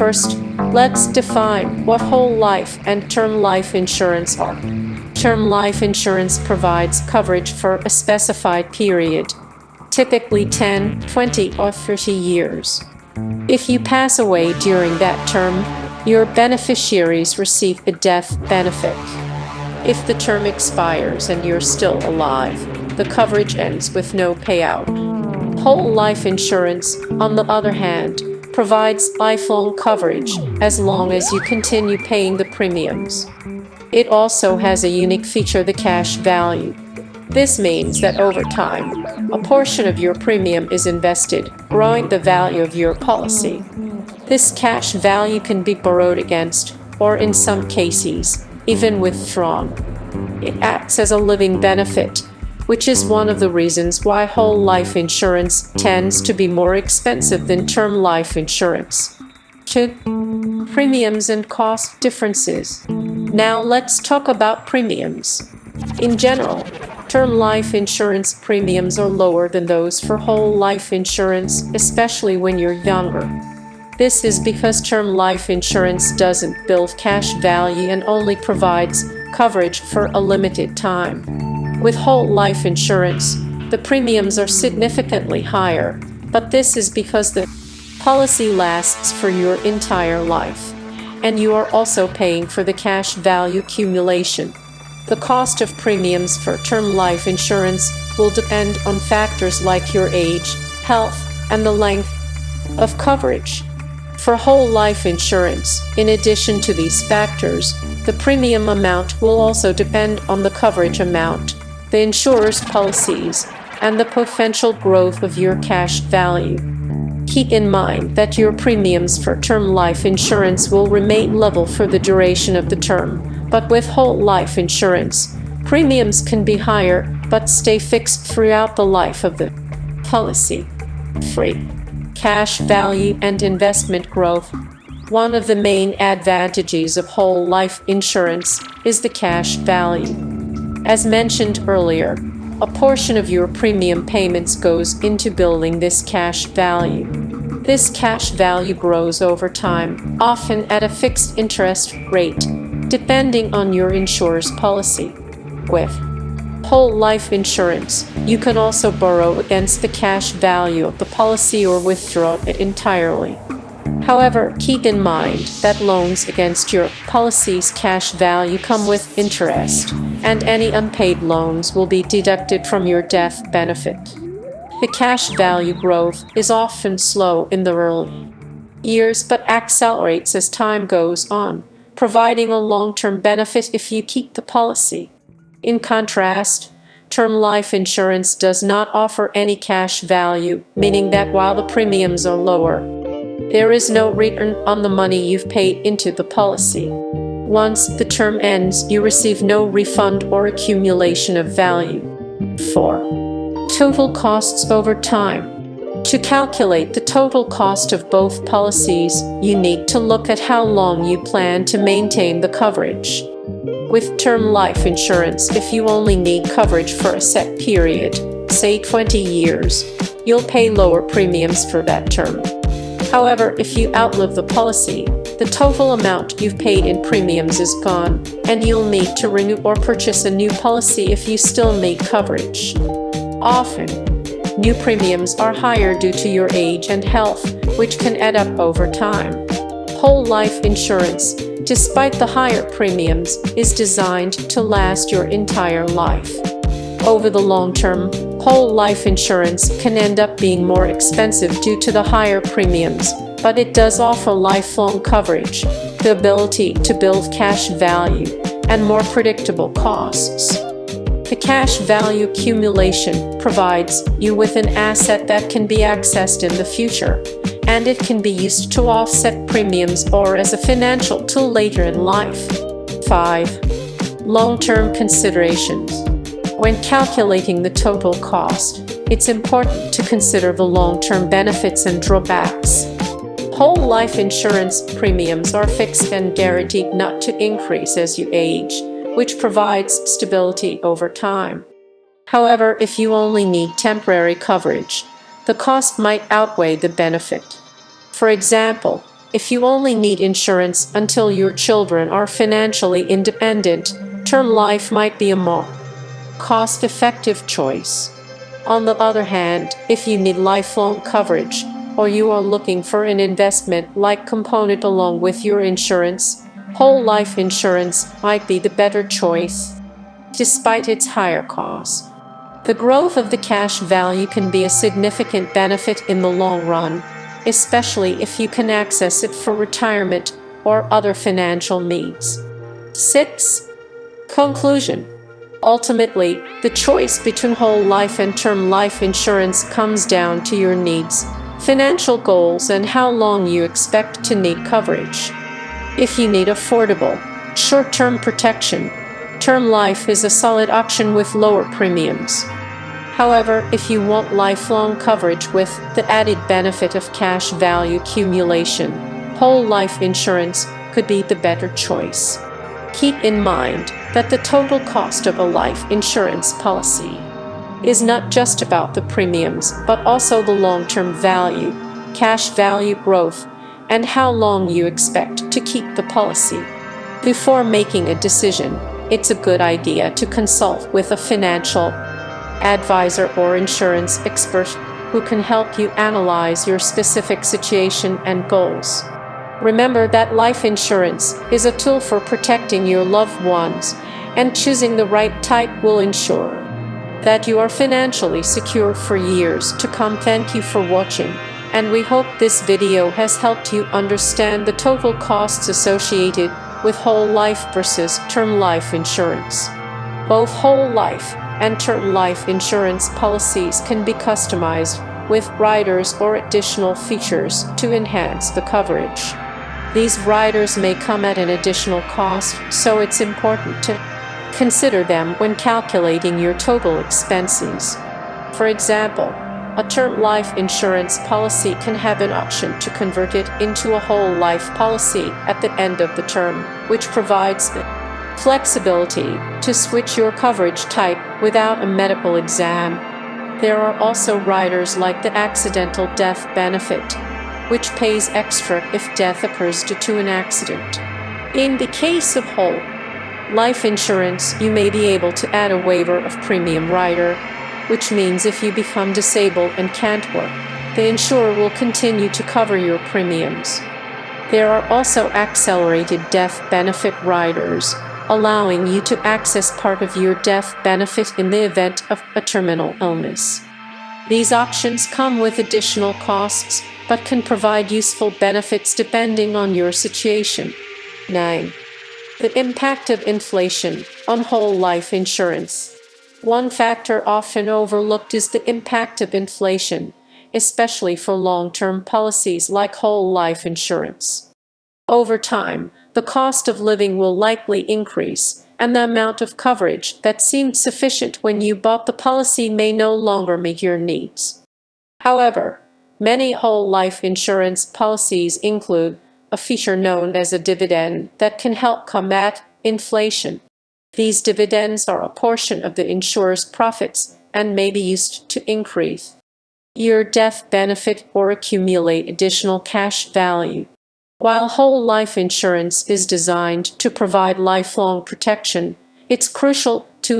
First, let's define what whole life and term life insurance are. Term life insurance provides coverage for a specified period, typically 10, 20, or 30 years. If you pass away during that term, your beneficiaries receive a death benefit. If the term expires and you're still alive, the coverage ends with no payout. Whole life insurance, on the other hand, provides lifelong coverage as long as you continue paying the premiums. It also has a unique feature, the cash value. This means that over time, a portion of your premium is invested, growing the value of your policy. This cash value can be borrowed against, or in some cases, even withdrawn. It acts as a living benefit, which is one of the reasons why whole life insurance tends to be more expensive than term life insurance. 2. Premiums and cost differences. Now let's talk about premiums. In general, term life insurance premiums are lower than those for whole life insurance, especially when you're younger. This is because term life insurance doesn't build cash value and only provides coverage for a limited time. With whole life insurance, the premiums are significantly higher, but this is because the policy lasts for your entire life, and you are also paying for the cash value accumulation. The cost of premiums for term life insurance will depend on factors like your age, health, and the length of coverage. For whole life insurance, in addition to these factors, the premium amount will also depend on the coverage amount, the insurer's policies, and the potential growth of your cash value. Keep in mind that your premiums for term life insurance will remain level for the duration of the term, but with whole life insurance, premiums can be higher but stay fixed throughout the life of the policy. 3. Cash value and investment growth. One of the main advantages of whole life insurance is the cash value. As mentioned earlier, a portion of your premium payments goes into building this cash value. This cash value grows over time, often at a fixed interest rate, depending on your insurer's policy. With whole life insurance, you can also borrow against the cash value of the policy or withdraw it entirely. However, keep in mind that loans against your policy's cash value come with interest, and any unpaid loans will be deducted from your death benefit. The cash value growth is often slow in the early years but accelerates as time goes on, providing a long-term benefit if you keep the policy. In contrast, term life insurance does not offer any cash value, meaning that while the premiums are lower, there is no return on the money you've paid into the policy. Once the term ends, you receive no refund or accumulation of value. 4. Total costs over time. To calculate the total cost of both policies, you need to look at how long you plan to maintain the coverage. With term life insurance, if you only need coverage for a set period, say 20 years, you'll pay lower premiums for that term. However, if you outlive the policy, the total amount you've paid in premiums is gone, and you'll need to renew or purchase a new policy if you still need coverage. Often, new premiums are higher due to your age and health, which can add up over time. Whole life insurance, despite the higher premiums, is designed to last your entire life. Over the long term, whole life insurance can end up being more expensive due to the higher premiums, but it does offer lifelong coverage, the ability to build cash value, and more predictable costs. The cash value accumulation provides you with an asset that can be accessed in the future, and it can be used to offset premiums or as a financial tool later in life. 5. Long-term considerations. When calculating the total cost, it's important to consider the long-term benefits and drawbacks. Whole life insurance premiums are fixed and guaranteed not to increase as you age, which provides stability over time. However, if you only need temporary coverage, the cost might outweigh the benefit. For example, if you only need insurance until your children are financially independent, term life might be a more cost-effective choice. On the other hand, if you need lifelong coverage, or you are looking for an investment-like component along with your insurance, whole life insurance might be the better choice, despite its higher cost. The growth of the cash value can be a significant benefit in the long run, especially if you can access it for retirement or other financial needs. 6. Conclusion. Ultimately, the choice between whole life and term life insurance comes down to your needs, financial goals, and how long you expect to need coverage. If you need affordable, short-term protection, term life is a solid option with lower premiums. However, if you want lifelong coverage with the added benefit of cash value accumulation, whole life insurance could be the better choice. Keep in mind that the total cost of a life insurance policy is not just about the premiums, but also the long-term value, cash value growth, and how long you expect to keep the policy. Before making a decision, it's a good idea to consult with a financial advisor or insurance expert who can help you analyze your specific situation and goals. Remember that life insurance is a tool for protecting your loved ones, and choosing the right type will ensure that you are financially secure for years to come. Thank you for watching, and we hope this video has helped you understand the total costs associated with whole life versus term life insurance. Both whole life and term life insurance policies can be customized with riders or additional features to enhance the coverage. These riders may come at an additional cost, so it's important to consider them when calculating your total expenses. For example, a term life insurance policy can have an option to convert it into a whole life policy at the end of the term, which provides the flexibility to switch your coverage type without a medical exam. There are also riders like the accidental death benefit, which pays extra if death occurs due to an accident. In the case of whole life insurance, you may be able to add a waiver of premium rider, which means if you become disabled and can't work, the insurer will continue to cover your premiums. There are also accelerated death benefit riders, allowing you to access part of your death benefit in the event of a terminal illness. These options come with additional costs, but can provide useful benefits depending on your situation. 9. The impact of inflation on whole life insurance. One factor often overlooked is the impact of inflation, especially for long-term policies like whole life insurance. Over time, the cost of living will likely increase, and the amount of coverage that seemed sufficient when you bought the policy may no longer meet your needs. However, many whole life insurance policies include a feature known as a dividend that can help combat inflation. These dividends are a portion of the insurer's profits and may be used to increase your death benefit or accumulate additional cash value. While whole life insurance is designed to provide lifelong protection, it's crucial to